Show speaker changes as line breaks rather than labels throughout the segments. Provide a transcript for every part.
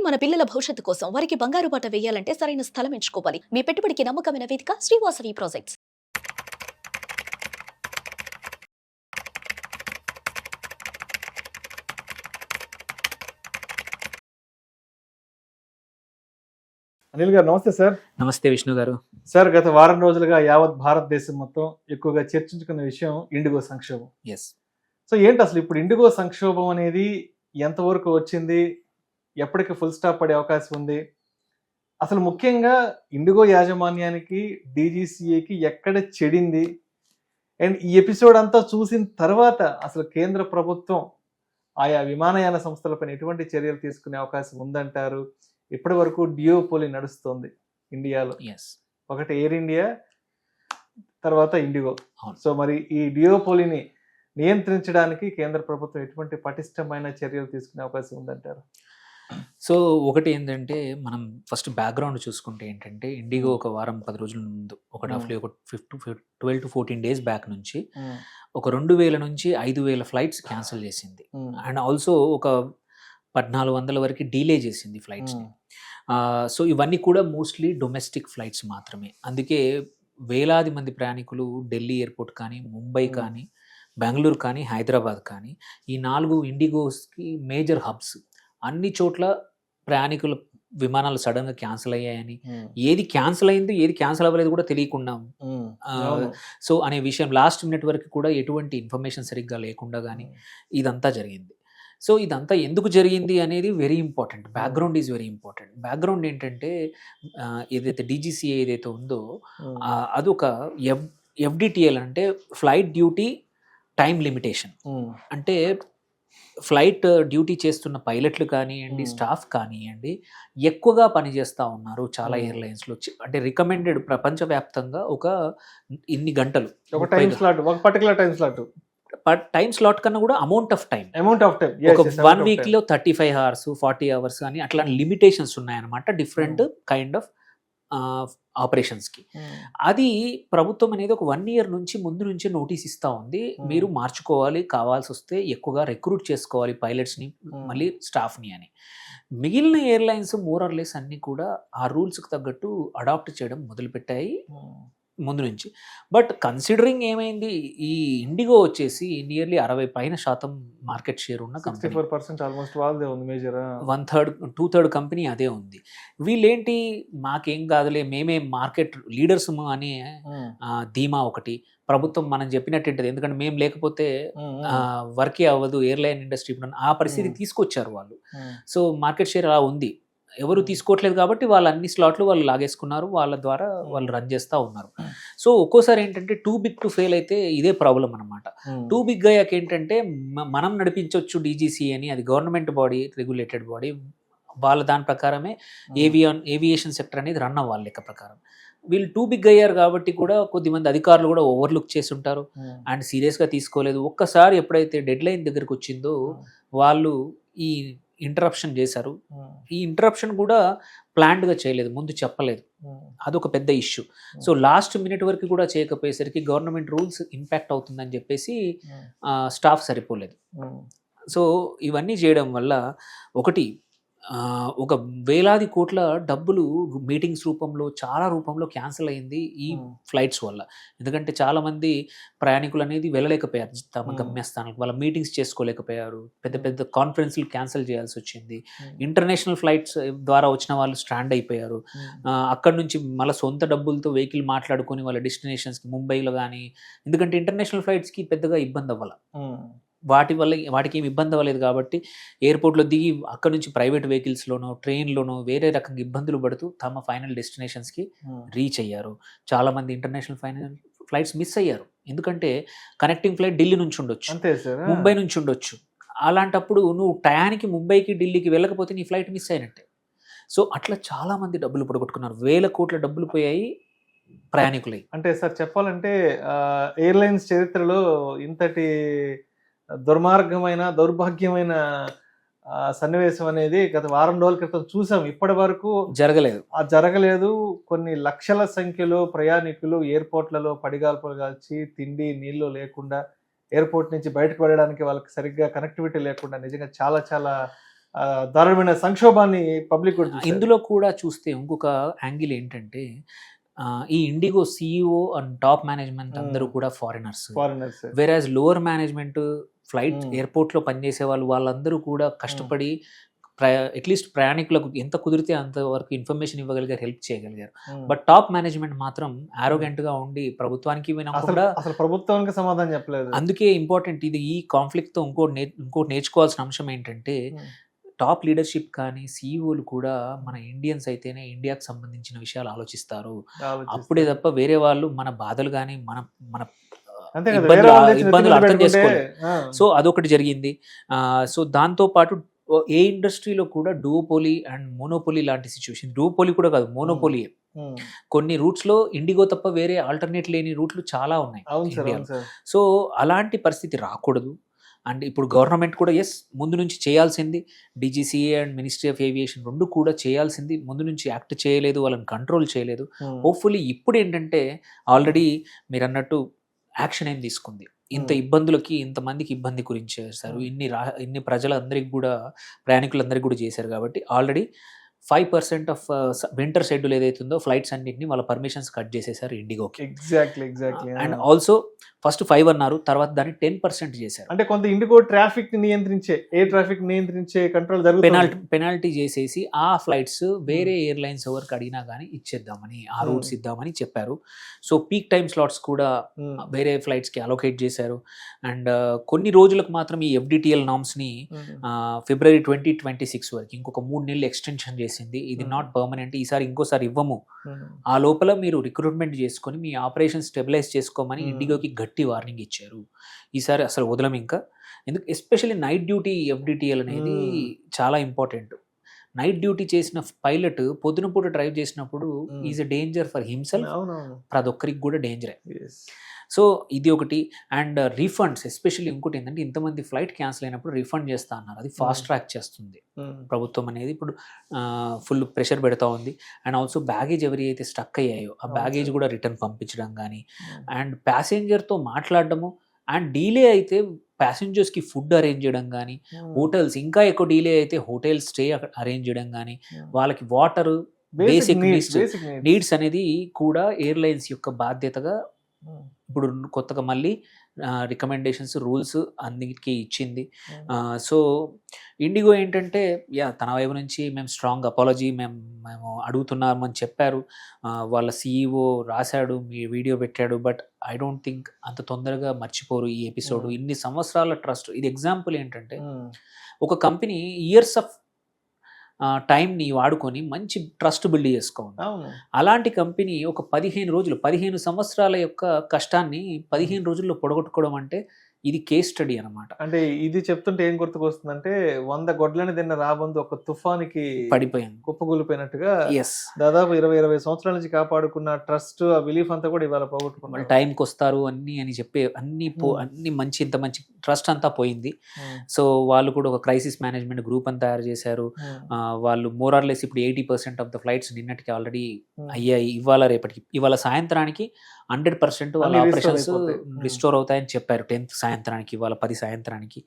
మన పిల్లల భవిష్యత్తు కోసం వారికి బంగారు బాట వేయాలంటే సరైన స్థలం ఎంచుకోవాలి. మీ పెట్టుబడికి నమ్మకమైన వేదిక శ్రీవాసవి ప్రాజెక్ట్స్.
అనిల్ గారు నమస్తే సార్.
నమస్తే విష్ణు గారు.
సార్, గత వారం రోజులుగా యావత్ భారతదేశం మొత్తం ఎక్కువగా చర్చించుకున్న విషయం ఇండిగో సంక్షోభం.
ఎస్.
సో ఏంటి అసలు ఇప్పుడు ఇండిగో సంక్షోభం అనేది ఎంతవరకు వచ్చింది, ఎప్పటికి ఫుల్ స్టాప్ పడే అవకాశం ఉంది, అసలు ముఖ్యంగా ఇండిగో యాజమాన్యానికి డీజీసీఏకి ఎక్కడ చెడింది, అండ్ ఈ ఎపిసోడ్ అంతా చూసిన తర్వాత అసలు కేంద్ర ప్రభుత్వం ఆయా విమానయాన సంస్థలపైన ఎటువంటి చర్యలు తీసుకునే అవకాశం ఉందంటారు? ఇప్పటి వరకు డియోపోలి నడుస్తుంది ఇండియాలో. ఒకటి ఎయిర్ ఇండియా, తర్వాత ఇండిగో. సో మరి ఈ డియోపోలిని నియంత్రించడానికి కేంద్ర ప్రభుత్వం ఎటువంటి పటిష్టమైన చర్యలు తీసుకునే అవకాశం ఉందంటారు?
సో ఒకటి ఏంటంటే, మనం ఫస్ట్ బ్యాక్గ్రౌండ్ చూసుకుంటే ఏంటంటే, ఇండిగో ఒక వారం 10 రోజుల ముందు ఒక 12 to 14 డేస్ బ్యాక్ నుంచి ఒక 2000 నుంచి 5000 ఫ్లైట్స్ క్యాన్సిల్ చేసింది. అండ్ ఆల్సో ఒక 1400 వరకు డీలే చేసింది ఫ్లైట్స్ని. సో ఇవన్నీ కూడా మోస్ట్లీ డొమెస్టిక్ ఫ్లైట్స్ మాత్రమే. అందుకే వేలాది మంది ప్రయాణికులు ఢిల్లీ ఎయిర్పోర్ట్ కానీ, ముంబై కానీ, బెంగళూరు కానీ, హైదరాబాద్ కానీ, ఈ 4 ఇండిగోస్కి మేజర్ హబ్స్. అన్ని చోట్ల ప్రయాణికుల విమానాలు సడన్గా క్యాన్సిల్ అయ్యాయని, ఏది క్యాన్సిల్ అయింది ఏది క్యాన్సిల్ అవ్వలేదు కూడా తెలియకుండా, సో అనే విషయం లాస్ట్ మినిట్ వరకు కూడా ఎటువంటి ఇన్ఫర్మేషన్ సరిగ్గా లేకుండా కానీ ఇదంతా జరిగింది. సో ఇదంతా ఎందుకు జరిగింది అనేది very important. Background is very important. Background ఏంటంటే, ఏదైతే డీజీసీఏ ఏదైతే ఉందో అదొక ఎఫ్డిటిఎల్ అంటే ఫ్లైట్ డ్యూటీ టైం లిమిటేషన్. అంటే ఫ్లైట్ డ్యూటీ చేస్తున్న పైలట్లు కానివ్వండి, స్టాఫ్ కానివ్వండి, ఎక్కువగా పనిచేస్తూ ఉన్నారు చాలా ఎయిర్లైన్స్లో. అంటే రికమెండెడ్ ప్రపంచవ్యాప్తంగా ఒక ఇన్ని గంటలు,
ఒక టైం స్లాట్, ఒక పర్టికులర్
టైం స్లాట్ కన్నా కూడా అమౌంట్ ఆఫ్ టైం ఒక 1 వీక్లో 35 hours 40 hours కానీ అట్లా లిమిటేషన్స్ ఉన్నాయన్నమాట డిఫరెంట్ కైండ్ ఆఫ్ ఆపరేషన్స్కి. అది ప్రభుత్వం అనేది ఒక 1 year నుంచి ముందు నుంచి నోటీస్ ఇస్తూ ఉంది. మీరు మార్చుకోవాలి, కావాల్సి వస్తే ఎక్కువగా రిక్రూట్ చేసుకోవాలి పైలట్స్ని, మళ్ళీ స్టాఫ్ని అని. మిగిలిన ఎయిర్లైన్స్ మోర్ ఆర్ లెస్ అన్నీ కూడా ఆ రూల్స్కి తగ్గట్టు అడాప్ట్ చేయడం మొదలుపెట్టాయి ముందు నుంచి. బట్ కన్సిడరింగ్ ఏమైంది, ఈ ఇండిగో వచ్చేసి నియర్లీ 60% మార్కెట్ షేర్ ఉన్న కంపెనీ.
64% ఆల్మోస్ట్ వాళ్ళదే ఉంది మేజర్.
2/3 కంపెనీ అదే ఉంది. వీళ్ళేంటి, మాకేం కాదులే, మేమే మార్కెట్ లీడర్స్ అని ధీమా ఒకటి. ప్రభుత్వం మనం చెప్పినట్టు ఉంటుంది, ఎందుకంటే మేము లేకపోతే వర్కే అవ్వదు ఎయిర్లైన్ ఇండస్ట్రీ ఆ పరిస్థితి తీసుకొచ్చారు వాళ్ళు. సో మార్కెట్ షేర్ అలా ఉంది. ఎవరు తీసుకోవట్లేదు కాబట్టి వాళ్ళు అన్ని స్లాట్లు వాళ్ళు లాగేసుకున్నారు, వాళ్ళ ద్వారా వాళ్ళు రన్ చేస్తూ ఉన్నారు. సో ఒక్కోసారి ఏంటంటే టూ బిగ్ టు ఫెయిల్ అయితే ఇదే ప్రాబ్లం అనమాట. టూ బిగ్ అయ్యాక ఏంటంటే మనం నడిపించవచ్చు డీజీసీ అని, అది గవర్నమెంట్ బాడీ, రెగ్యులేటెడ్ బాడీ, వాళ్ళ దాని ప్రకారమే ఏవియేషన్ సెక్టర్ అనేది రన్ అవ్వాలి లెక్క ప్రకారం. వీళ్ళు టూ బిగ్ అయ్యారు కాబట్టి కూడా కొద్దిమంది అధికారులు కూడా ఓవర్లుక్ చేసి ఉంటారు అండ్ సీరియస్గా తీసుకోలేదు. ఒక్కసారి ఎప్పుడైతే డెడ్ లైన్ దగ్గరికి వచ్చిందో వాళ్ళు ఈ ఇంటరప్షన్ చేశారు. ఈ ఇంటరప్షన్ కూడా ప్లాన్డ్గా చేయలేదు, ముందు చెప్పలేదు. అదొక పెద్ద ఇష్యూ. సో లాస్ట్ మినిట్ వరకు కూడా చేయకపోయేసరికి గవర్నమెంట్ రూల్స్ ఇంపాక్ట్ అవుతుందని చెప్పేసి స్టాఫ్ సరిపోలేదు. సో ఇవన్నీ చేయడం వల్ల ఒకటి ఒక వేలాది కోట్ల డబ్బులు మీటింగ్స్ రూపంలో, చాలా రూపంలో క్యాన్సిల్ అయింది ఈ ఫ్లైట్స్ వల్ల. ఎందుకంటే చాలామంది ప్రయాణికులు అనేది వెళ్ళలేకపోయారు తమ గమ్యస్థానాలకు, వాళ్ళ మీటింగ్స్ చేసుకోలేకపోయారు, పెద్ద పెద్ద కాన్ఫరెన్స్లు క్యాన్సిల్ చేయాల్సి వచ్చింది. ఇంటర్నేషనల్ ఫ్లైట్స్ ద్వారా వచ్చిన వాళ్ళు స్టాండ్ అయిపోయారు. అక్కడ నుంచి మళ్ళీ సొంత డబ్బులతో వెహికల్ మాట్లాడుకొని వాళ్ళ డెస్టినేషన్స్కి, ముంబైలో కానీ, ఎందుకంటే ఇంటర్నేషనల్ ఫ్లైట్స్కి పెద్దగా ఇబ్బంది అవ్వాలి, వాటికి ఏమి ఇబ్బంది అవ్వలేదు కాబట్టి ఎయిర్పోర్ట్లో దిగి అక్కడ నుంచి ప్రైవేట్ వెహికల్స్లోనో, ట్రైన్లోనో వేరే రకంగా ఇబ్బందులు పడుతూ తమ ఫైనల్ డెస్టినేషన్స్కి రీచ్ అయ్యారు. చాలామంది ఇంటర్నేషనల్ ఫ్లైట్స్ మిస్ అయ్యారు, ఎందుకంటే కనెక్టింగ్ ఫ్లైట్ ఢిల్లీ నుంచి ఉండొచ్చు, ముంబై నుంచి ఉండొచ్చు. అలాంటప్పుడు నువ్వు టయానికి ముంబైకి, ఢిల్లీకి వెళ్ళకపోతే నీ ఫ్లైట్ మిస్ అయినట్టే. సో అట్లా చాలామంది డబ్బులు పొడగొట్టుకున్నారు, 1000 కోట్ల డబ్బులు పోయాయి ప్రయాణికులై.
అంటే సార్ చెప్పాలంటే ఎయిర్లైన్స్ చరిత్రలో ఇంతటి దుర్మార్గమైన, దౌర్భాగ్యమైన సన్నివేశం అనేది గత వారం రోజుల క్రితం చూసాం. ఇప్పటి వరకు జరగలేదు. కొన్ని లక్షల సంఖ్యలో ప్రయాణికులు ఎయిర్పోర్ట్లలో పడిగాల్పులు కాల్చి, తిండి నీళ్లు లేకుండా, ఎయిర్పోర్ట్ నుంచి బయటకు వెళ్ళడానికి వాళ్ళకి సరిగ్గా కనెక్టివిటీ లేకుండా, నిజంగా చాలా చాలా దారుణమైన సంక్షోభాన్ని పబ్లిక్ కూడా చూశారు.
ఇందులో కూడా చూస్తే ఇంకొక యాంగిల్ ఏంటంటే ఈ IndiGo CEO and top management అందరూ కూడా foreigners,
foreigners.
Whereas lower management flight
Hmm.
ఎయిర్పోర్ట్లో పనిచేసే వాళ్ళందరూ కూడా కష్టపడి అట్లీస్ట్ ప్రయాణికులకు ఎంత కుదిరితే అంతవరకు ఇన్ఫర్మేషన్ ఇవ్వగలిగారు, హెల్ప్ చేయగలిగారు. బట్ టాప్ మేనేజ్మెంట్ మాత్రం arrogant గా ఉండి ప్రభుత్వానికి
అసలు
వినకుండా,
అసలు ప్రభుత్వానికి సమాధానం చెప్పలేదు.
అందుకే ఇంపార్టెంట్ ఇది. ఈ కాన్ఫ్లిక్ట్తో ఇంకోటి నేర్చుకోవాల్సిన అంశం ఏంటంటే
Hmm.
టాప్ లీడర్షిప్ కానీ సిఇఓలు కూడా మన ఇండియన్స్ అయితేనే ఇండియాకి సంబంధించిన విషయాలు ఆలోచిస్తారు.
ఆలోచిస్తే.
అప్పుడే తప్ప వేరే వాళ్ళు మన బాధలు కానీ మన మన
అంతే కదా,
ఇబ్బందులు
వేరే వాళ్ళు తెచ్చి
ఇబ్బందులు
నెత్తి మీద
అర్థం
పెట్టుకుంటే,
చేసుకోలేదు. సో అదొకటి జరిగింది. సో దాంతో పాటు ఏ ఇండస్ట్రీలో కూడా డూఓపోలీ అండ్ మోనోపోలీ లాంటి సిచ్యువేషన్, డూఓపోలీ కూడా కాదు మోనోపోలీ,
Hmm.
కొన్ని రూట్స్ లో ఇండిగో తప్ప వేరే ఆల్టర్నేట్ లేని రూట్లు చాలా ఉన్నాయి
అవును సార్,
ఇండియాలో.
అవును సార్.
సో అలాంటి పరిస్థితి రాకూడదు. అండ్ ఇప్పుడు గవర్నమెంట్ కూడా ముందు నుంచి చేయాల్సింది, DGCA and ministry of aviation రెండు కూడా చేయాల్సింది ముందు నుంచి యాక్ట్ చేయలేదు, వాళ్ళని కంట్రోల్ చేయలేదు.
Hmm.
హోప్ఫుల్లీ ఇప్పుడు ఏంటంటే ఆల్రెడీ మీరు అన్నట్టు యాక్షన్ ఏం తీసుకుంది. ఇంత ఇబ్బందులకి ఇంతమందికి ఇబ్బంది గురించి చేశారు, ఇన్ని ప్రజలందరికీ కూడా ప్రయాణికులందరికీ కూడా చేశారు కాబట్టి ఆల్రెడీ 5% ఆఫ్ వింటర్ షెడ్యూల్ ఏదైతే ఉందో ఫ్లైట్స్ అన్నింటినీ వాళ్ళ పర్మిషన్స్ కట్ చేసేసారు ఇండిగోకి.
ఎగ్జాక్ట్లీ.
అండ్ ఆల్సో ఫస్ట్ 5 అన్నారు, తర్వాత దాన్ని 10% చేశారు.
అంటే కొంత ఇండిగో ట్రాఫిక్ నియంత్రించే, ఎయిర్ ట్రాఫిక్ నియంత్రించే కంట్రోల్ జరుగుతుంది.
పెనాల్టీ చేసేసి ఆ ఫ్లైట్స్ వేరే ఎయిర్లైన్స్ ఎవరికి అడిగినా కానీ ఇచ్చేద్దామని, ఆ రూట్స్ ఇద్దామని చెప్పారు. సో పీక్ టైమ్ స్లాట్స్ కూడా వేరే ఫ్లైట్స్కి అలొకేట్ చేశారు. అండ్ కొన్ని రోజులకు మాత్రం ఈ FDTL నామ్స్ని ఫిబ్రవరి 2026 వరకు ఇంకొక 3 నెలలు ఎక్స్టెన్షన్ చేసింది. ఇది నాట్ పర్మనెంట్, ఈసారి ఇంకోసారి ఇవ్వము, ఆ లోపల మీరు రిక్రూట్మెంట్ చేసుకొని మీ ఆపరేషన్ స్టెబిలైజ్ చేసుకోమని ఇండిగోకి గట్టి వార్నింగ్ ఇచ్చారు. ఈసారి అసలు వదలం ఇంకా. ఎందుకు ఎస్పెషల్లీ నైట్ డ్యూటీ FDTL అనేది చాలా ఇంపార్టెంట్. నైట్ డ్యూటీ చేసిన పైలట్ పొద్దున పూట డ్రైవ్ చేసినప్పుడు is a danger for himself, ప్రతి ఒక్కరికి కూడా డేంజరే. సో ఇది ఒకటి. అండ్ రీఫండ్స్ ఎస్పెషల్లీ ఇంకోటి ఏంటంటే ఇంతమంది ఫ్లైట్ క్యాన్సిల్ అయినప్పుడు రీఫండ్ చేస్తా అన్నారు. అది ఫాస్ట్ ట్రాక్ చేస్తుంది ప్రభుత్వం అనేది. ఇప్పుడు ఫుల్ ప్రెషర్ పెడతా ఉంది. అండ్ ఆల్సో బ్యాగేజ్ ఎవరి అయితే స్టక్ అయ్యాయో ఆ బ్యాగేజ్ కూడా రిటర్న్ పంపించడం కానీ, అండ్ ప్యాసింజర్తో మాట్లాడడము, అండ్ డీలే అయితే ప్యాసింజర్స్కి ఫుడ్ అరేంజ్ చేయడం కానీ, హోటల్స్ ఇంకా ఎక్కువ డీలే అయితే హోటల్ స్టే అరేంజ్ చేయడం కానీ, వాళ్ళకి వాటర్, బేసిక్ నీడ్స్ అనేది కూడా ఎయిర్లైన్స్ యొక్క బాధ్యతగా ఇప్పుడు కొత్తగా మళ్ళీ రికమెండేషన్స్, రూల్స్ అన్నిటికీ ఇచ్చింది. సో ఇండిగో ఏంటంటే తన వైపు నుంచి మేము స్ట్రాంగ్ అపాలజీ మేము అడుగుతున్నామని చెప్పారు. వాళ్ళ CEO రాశాడు, మీ వీడియో పెట్టాడు. బట్ ఐ డోంట్ థింక్ అంత తొందరగా మర్చిపోరు ఈ ఎపిసోడ్. ఇన్ని సంవత్సరాల ట్రస్ట్, ఇది ఎగ్జాంపుల్ ఏంటంటే ఒక కంపెనీ ఇయర్స్ ఆఫ్ టైంని వాడుకొని మంచి ట్రస్ట్ బిల్డ్ చేసుకోండి. అలాంటి కంపెనీ ఒక 15 సంవత్సరాల యొక్క కష్టాన్ని 15 రోజుల్లో పొడగొట్టుకోవడం అంటే ఇది కేస్ స్టడీ అనమాట.
అంటే ఇది చెప్తుంటే ఏం గుర్తుకొస్తుందంటే 100 గొడ్లని తిన్న రాబందు ఒక తుఫానికి
పడిపోయింది,
కుప్పగూలిపోయినట్టుగా. దాదాపు 20 సంవత్సరాల నుంచి కాపాడుకున్న ట్రస్ట్, ఆ బిలీఫ్ అంతా కూడా ఇవాళ పోగొట్టుకున్నారు.
టైంకి వస్తారు అని చెప్పి అన్ని మంచి ఇంత మంచి ట్రస్ట్ అంతా పోయింది. సో వాళ్ళు కూడా ఒక క్రైసిస్ మేనేజ్మెంట్ గ్రూప్ అని తయారు చేశారు. వాళ్ళు మోరార్లెస్ ఇప్పుడు 80% ఆఫ్ ద ఫ్లైట్స్ నిన్నటికి ఆల్రెడీ అయ్యాయి. ఇవాళ సాయంత్రానికి 100% వాళ్ళ ఆపరేషన్స్ రిస్టోర్ అవుతాయని చెప్పారు. 10th సాయంత్రానికి, ఇవాళ 10 సాయంత్రానికి.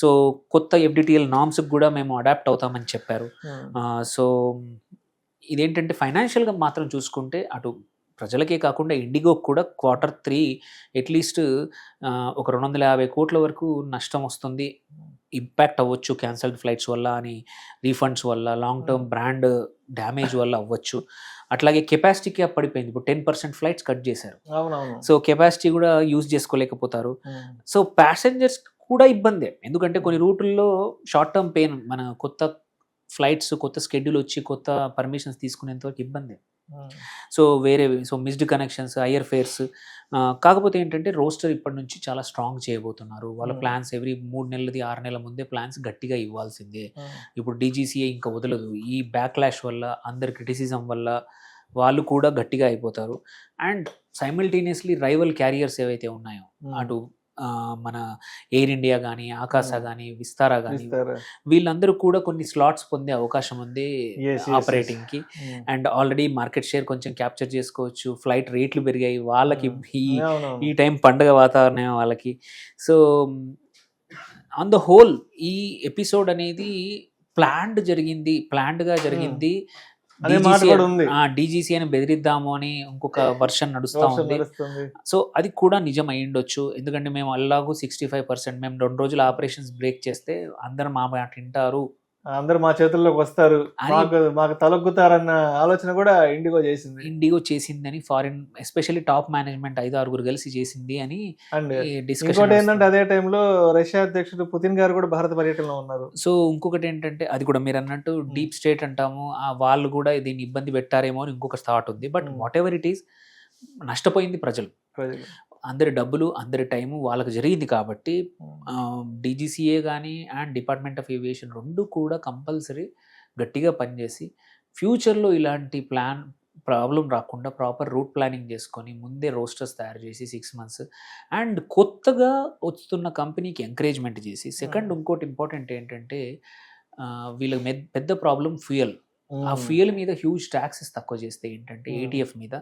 సో కొత్త FDTL నామ్స్ కూడా మేము అడాప్ట్ అవుతామని చెప్పారు. సో ఇదేంటంటే ఫైనాన్షియల్గా మాత్రం చూసుకుంటే అటు ప్రజలకే కాకుండా ఇండిగో కూడా Q3 అట్లీస్ట్ ఒక 250 కోట్ల వరకు నష్టం వస్తుంది, ఇంపాక్ట్ అవ్వచ్చు క్యాన్సల్డ్ ఫ్లైట్స్ వల్ల అని, రీఫండ్స్ వల్ల, లాంగ్ టర్మ్ బ్రాండ్ డ్యామేజ్ వల్ల అవ్వచ్చు. అట్లాగే కెపాసిటీకి పడిపోయింది. ఇప్పుడు 10% ఫ్లైట్స్ కట్ చేశారు.
అవునవును.
సో కెపాసిటీ కూడా యూజ్ చేసుకోలేకపోతారు. సో ప్యాసెంజర్స్ కూడా ఇబ్బందే, ఎందుకంటే కొన్ని రూటుల్లో షార్ట్ టర్మ్ పెయిన్, మన కొత్త ఫ్లైట్స్ కొత్త షెడ్యూల్ వచ్చి కొత్త పర్మిషన్స్ తీసుకునేంతవరకు ఇబ్బంది. So missed connections, higher fares. కాకపోతే ఏంటంటే రోస్టర్ ఇప్పటి నుంచి చాలా స్ట్రాంగ్ చేయబోతున్నారు. వాళ్ళ ప్లాన్స్ ఎవ్రీ 3 నెలలది 6 నెలల ముందే ప్లాన్స్ గట్టిగా ఇవ్వాల్సిందే. ఇప్పుడు DGCA ఇంకా వదలదు. ఈ బ్యాక్లాష్ వల్ల, అందరి క్రిటిసిజం వల్ల వాళ్ళు కూడా గట్టిగా అయిపోతారు. అండ్ సైమల్టేనియస్లీ రైవల్ క్యారియర్స్ ఏవైతే ఉన్నాయో, అటు మన ఎయిర్ ఇండియా కానీ, ఆకాశా కానీ, విస్తారా కానీ, వీళ్ళందరూ కూడా కొన్ని స్లాట్స్ పొందే అవకాశం ఉంది ఆపరేటింగ్కి. అండ్ ఆల్రెడీ మార్కెట్ షేర్ కొంచెం క్యాప్చర్ చేసుకోవచ్చు. ఫ్లైట్ రేట్లు పెరిగాయి వాళ్ళకి, ఈ టైం పండుగ వాతావరణం వాళ్ళకి. సో ఆన్ ద హోల్ ఈ ఎపిసోడ్ అనేది ప్లాన్డ్ గా జరిగింది.
అనే మాట కూడా ఉంది.
డీజీసీ అని బెదిరిద్దాము అని ఇంకొక వర్షన్ నడుస్తా
వర్షం
ఉంది.
నడుస్తుంది.
సో అది కూడా నిజం అయి ఉండొచ్చు. ఎందుకంటే మేము అలాగూ 65% మేము 2 రోజులు ఆపరేషన్స్ బ్రేక్ చేస్తే అందరూ మా మాట వింటారు
అందరు మా చేతుల్లోకి వస్తారు,
అని
మాకు తలొగ్గుతారన్న ఆలోచన కూడా ఇండిగో చేసింది.
ఇండిగో చేసిందని ఫారిన్ ఎస్పెషల్లీ టాప్ మేనేజ్మెంట్ 5-6 కలిసి చేసింది అని
అండ్
డిస్కషన్.
ఇంకోటి ఏంటంటే అదే టైంలో రష్యా అధ్యక్షుడు పుతిన్ గారు కూడా భారత పర్యటనలో ఉన్నారు.
సో ఇంకొకటి ఏంటంటే అది కూడా మీరు అన్నట్టు డీప్ స్టేట్ అంటాము, వాళ్ళు కూడా దీన్ని ఇబ్బంది పెట్టారేమో అని ఇంకొక థాట్ ఉంది. But what ever it is, నష్టపోయింది ప్రజలు. అందరి డబ్బులు అందరి టైము వాళ్ళకి జరిగింది కాబట్టి డీజీసీఏ కానీ అండ్ డిపార్ట్మెంట్ ఆఫ్ ఏవియేషన్ రెండు కూడా కంపల్సరీ గట్టిగా పనిచేసి ఫ్యూచర్లో ఇలాంటి ప్రాబ్లం రాకుండా ప్రాపర్ రూట్ ప్లానింగ్ చేసుకొని ముందే రోస్టర్స్ తయారు చేసి 6 months అండ్ కొత్తగా వస్తున్న కంపెనీకి ఎంకరేజ్మెంట్ చేసి. సెకండ్ ఇంకోటి ఇంపార్టెంట్ ఏంటంటే వీళ్ళకి పెద్ద ప్రాబ్లం ఫ్యూయల్. ఆ ఫ్యూయల్ మీద హ్యూజ్ ట్యాక్సెస్ తక్కువ చేస్తే ఏంటంటే ఏటీఎఫ్ మీద,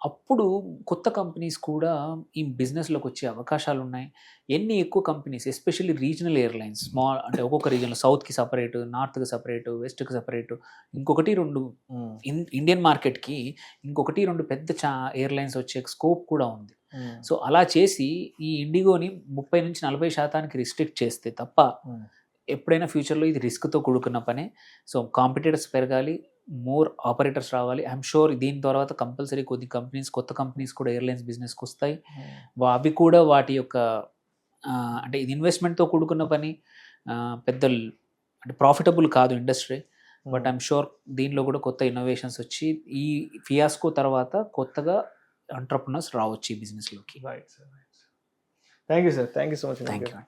అప్పుడు కొత్త కంపెనీస్ కూడా ఈ బిజినెస్లోకి వచ్చే అవకాశాలు ఉన్నాయి. ఎన్ని ఎక్కువ companies especially regional airlines, small అంటే ఒక్కొక్క రీజన్లో సౌత్కి సపరేట్, నార్త్కి సపరేట్, వెస్ట్కి సపరేట్, ఇంకొకటి 2 ఇండియన్ మార్కెట్కి ఇంకొకటి 2 పెద్ద ఎయిర్లైన్స్ వచ్చే స్కోప్ కూడా ఉంది. సో అలా చేసి ఈ ఇండిగోని 30-40% రిస్ట్రిక్ట్ చేస్తే తప్ప ఎప్పుడైనా ఫ్యూచర్లో ఇది రిస్క్తో కూడుకున్న పనే. సో కాంపిటేటర్స్ పెరగాలి, మోర్ ఆపరేటర్స్ రావాలి. ఐఎమ్ షూర్ దీని తర్వాత కంపల్సరీ కొత్త కంపెనీస్ కూడా ఎయిర్లైన్స్ బిజినెస్కి వస్తాయి. అవి కూడా వాటి యొక్క అంటే ఇది ఇన్వెస్ట్మెంట్తో కూడుకున్న పని, పెద్ద అంటే ప్రాఫిటబుల్ కాదు ఇండస్ట్రీ. బట్ ఐఎమ్ షూర్ దీనిలో కూడా కొత్త ఇన్నోవేషన్స్ వచ్చి ఈ ఫియాస్కో తర్వాత కొత్తగా ఎంటర్‌ప్రెన్యూర్స్ రావచ్చు ఈ బిజినెస్లోకి.
Right sir. Thank you sir. Thank you so much.
Thank you.